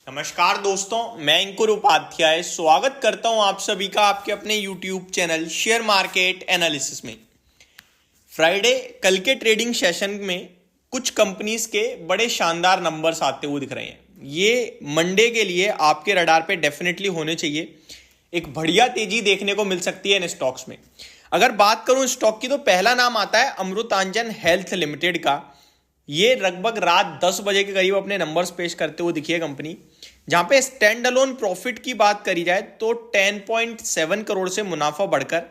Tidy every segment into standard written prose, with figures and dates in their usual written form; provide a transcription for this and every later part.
नमस्कार दोस्तों, मैं अंकुर उपाध्याय स्वागत करता हूं आप सभी का आपके अपने YouTube channel share market analysis में। फ्राइडे कल के ट्रेडिंग सेशन में कुछ कंपनीज के बड़े शानदार नंबर्स आते हुए दिख रहे हैं। ये मंडे के लिए आपके रडार पे डेफिनेटली होने चाहिए। एक बढ़िया तेजी देखने को मिल सकती है इन स्टॉक्स में। अगर बात करूं स्टॉक की तो पहला नाम आता है अमृतांजन हेल्थ लिमिटेड का। ये लगभग रात 10 बजे के करीब अपने नंबर्स पेश करते हुए दिखी है कंपनी, जहां पे स्टैंड अलोन प्रॉफिट की बात करी जाए तो 10.7 करोड़ से मुनाफा बढ़कर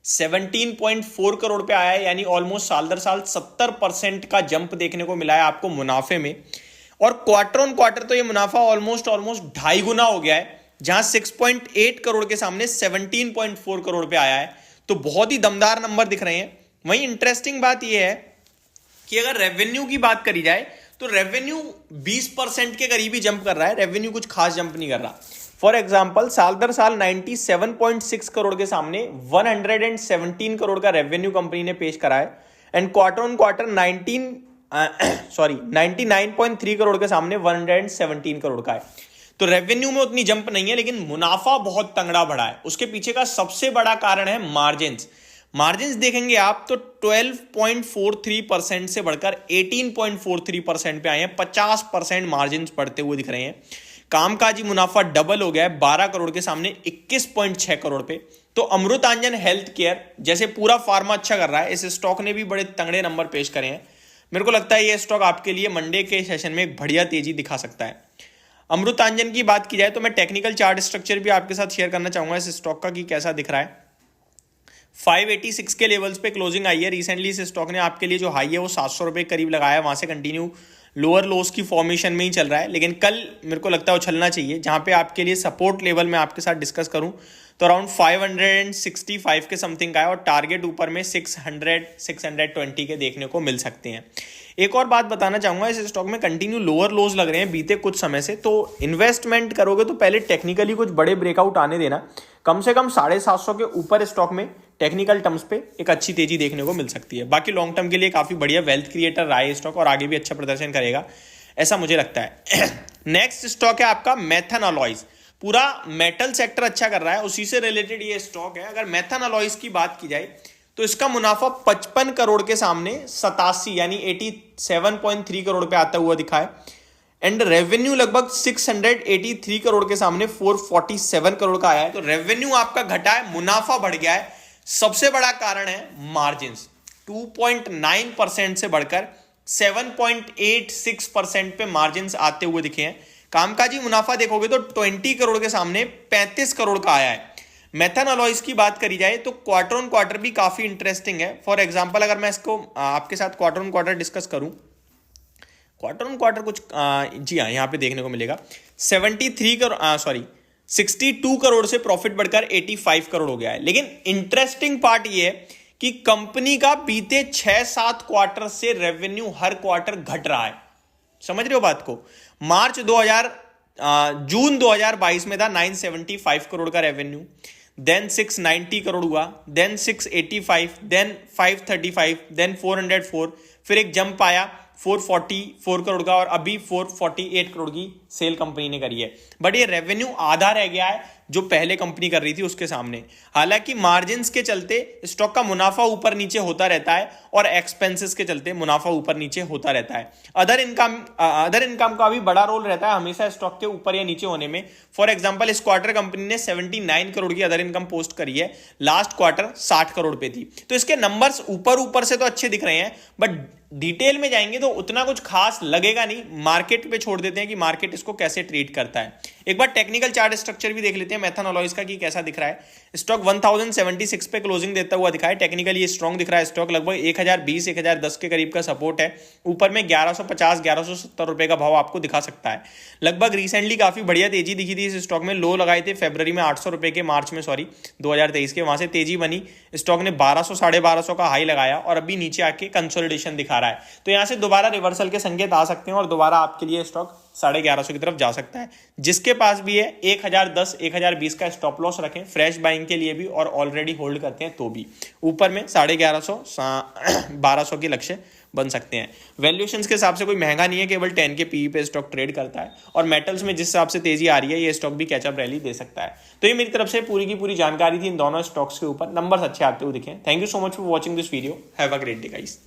17.4 करोड़ पे आया है। यानी ऑलमोस्ट साल दर साल 70% का जंप देखने को मिला है आपको मुनाफे में। और क्वार्टर ऑन क्वार्टर तो ये मुनाफा ऑलमोस्ट 2.5 गुना हो गया है, जहां 6.8 करोड़ के सामने 17.4 करोड़ पे आया है। तो बहुत ही दमदार नंबर दिख रहे हैं। वहीं इंटरेस्टिंग बात यह है कि अगर रेवेन्यू की बात करी जाए तो रेवेन्यू 20% के करीब ही जंप कर रहा है। रेवेन्यू कुछ खास जंप नहीं कर रहा। फॉर एग्जांपल साल दर साल 97.6 करोड़ के सामने 117 करोड़ का रेवेन्यू कंपनी ने पेश करा है। And quarter on quarter 99.3 crore के सामने 117 करोड़ का है। तो रेवेन्यू में उतनी जंप नहीं है, लेकिन मुनाफा बहुत तंगड़ा बढ़ा है। उसके पीछे का सबसे बड़ा कारण है मार्जिन्स देखेंगे आप तो 12.43% से बढ़कर 18.43% पे आए हैं। 50% मार्जिन्स बढ़ते हुए दिख रहे हैं। कामकाजी मुनाफा डबल हो गया है 12 करोड़ के सामने 21.6 करोड़ पे। तो अमृतांजन हेल्थ केयर जैसे पूरा फार्मा अच्छा कर रहा है, इस स्टॉक ने भी बड़े तंगड़े नंबर पेश करे हैं। मेरे को लगता है ये स्टॉक आपके लिए मंडे के सेशन में एक बढ़िया तेजी दिखा सकता है। अमृतांजन की बात की जाए तो मैं टेक्निकल चार्ट स्ट्रक्चर भी आपके साथ शेयर करना चाहूंगा इस स्टॉक का कि कैसा दिख रहा है। 586 के लेवल्स पे क्लोजिंग आई है। रिसेंटली इस स्टॉक ने आपके लिए जो हाई है वो 700 रुपए करीब लगाया है। वहां से कंटिन्यू लोअर लोस की फॉर्मेशन में ही चल रहा है, लेकिन कल मेरे को लगता है वो चलना चाहिए। जहां पे आपके लिए सपोर्ट लेवल में आपके साथ डिस्कस करूं तो अराउंड 565 के समथिंग का है और टारगेट ऊपर में 620 के देखने को मिल सकते हैं। एक और बात बताना चाहूंगा, इस स्टॉक में कंटिन्यू लोअर लोज लग रहे हैं बीते कुछ समय से। तो इन्वेस्टमेंट करोगे तो पहले टेक्निकली कुछ बड़े ब्रेकआउट आने देना। कम से कम 750 के ऊपर स्टॉक में टेक्निकल टर्म्स पे एक अच्छी तेजी देखने को मिल सकती है। बाकी लॉन्ग टर्म के लिए काफी बढ़िया वेल्थ क्रिएटर रहा है स्टॉक और आगे भी अच्छा प्रदर्शन करेगा, ऐसा मुझे लगता है। नेक्स्ट स्टॉक है आपका मेथन अलॉयज। पूरा मेटल सेक्टर अच्छा कर रहा है, उसी से रिलेटेड ये स्टॉक है। अगर मेथन अलॉयज की बात की जाए तो इसका मुनाफा 55 करोड़ के सामने 87 यानी 87.3 करोड़ पे आता हुआ दिखा है। एंड रेवेन्यू लगभग 683 करोड़ के सामने 447 करोड़ का आया है। तो रेवेन्यू आपका घटा है, मुनाफा बढ़ गया है। सबसे बड़ा कारण है मार्जिन्स 2.9% से बढ़कर 7.86% पे मार्जिन्स आते हुए दिखे हैं। कामकाजी मुनाफा देखोगे तो 20 करोड़ के सामने 35 करोड़ का आया है। मेथन अलॉयज की बात करी जाए तो क्वार्टर ऑन क्वार्टर भी काफी इंटरेस्टिंग है। फॉर एग्जांपल अगर मैं इसको आपके साथ क्वार्टर ऑन क्वार्टर डिस्कस करूं, क्वार्टर ऑन क्वार्टर कुछ जी हाँ यहां पे देखने को मिलेगा 62 करोड़ से प्रॉफिट बढ़कर 85 करोड़ हो गया है। लेकिन इंटरेस्टिंग पार्ट ये है कि कंपनी का बीते 6-7 क्वार्टर से रेवेन्यू हर क्वार्टर घट रहा है। समझ रहे हो बात को? जून 2022 में था 975 करोड़ का रेवेन्यू, देन 690 करोड़ हुआ, देन 685, देन 535, देन 404, फिर एक जंप आया 444 करोड़ का और अभी 448 करोड़ की सेल कंपनी ने करी है। बट ये रेवेन्यू आधा रह गया है जो पहले कंपनी कर रही थी उसके सामने। हालांकि मार्जिन्स के चलते स्टॉक का मुनाफा ऊपर नीचे होता रहता है और एक्सपेंसेस के चलते मुनाफा ऊपर नीचे होता रहता है। अदर इनकम का भी बड़ा रोल रहता है हमेशा स्टॉक के ऊपर या नीचे होने में। फॉर एग्जांपल इस क्वार्टर कंपनी ने 79 करोड़ की अदर इनकम पोस्ट करी है, लास्ट क्वार्टर 60 करोड़ पे थी। तो इसके नंबर्स ऊपर से तो अच्छे दिख रहे हैं, बट डिटेल में जाएंगे तो उतना कुछ खास लगेगा नहीं। मार्केट पे छोड़ देते हैं कि मार्केट इसको कैसे ट्रीट करता है। एक बार टेक्निकल चार्ट स्ट्रक्चर भी देख लेते हैं मेथन अलॉयज का कि कैसा दिख रहा है। स्टॉक 1076 पे क्लोजिंग देता हुआ दिखा है। टेक्निकली ये स्ट्रॉन्ग दिख रहा है। स्टॉक लगभग 1020-1010 के करीब का सपोर्ट है। ऊपर में 1150-1170 रुपए का भाव आपको दिखा सकता है। लगभग रिसेंटली काफी बढ़िया तेजी दिखी थी इस स्टॉक में। लो लगाए थे फरवरी में 800 रुपए के, मार्च में 2023 के, वहां से तेजी बनी। स्टॉक ने 1200 1250 का हाई लगाया और अभी नीचे आके कंसोलिडेशन दिखा जा रहा है, तो यहां से दोबारा रिवर्सल के संकेत आ सकते हैं और दोबारा आपके लिए स्टॉक 1150 की तरफ जा सकता है। जिसके पास भी है 1010 1020 का स्टॉप लॉस रखें फ्रेश बाइंग के लिए भी, और ऑलरेडी होल्ड करते हैं तो भी ऊपर में 1150 1200 के लक्ष्य बन सकते हैं। वैल्यूएशंस के हिसाब से कोई महंगा नहीं है, केवल 10 के पीई पे स्टॉक ट्रेड करता है, और मेटल्स में जिस हिसाब से तेजी आ रही है ये स्टॉक भी कैचअप रैली दे सकता है। तो ये मेरी तरफ से पूरी की पूरी जानकारी थी इन दोनों स्टॉक्स के ऊपर। नंबर्स अच्छे आते हुए दिखे। Thank you so much for watching this video. Have a great day guys.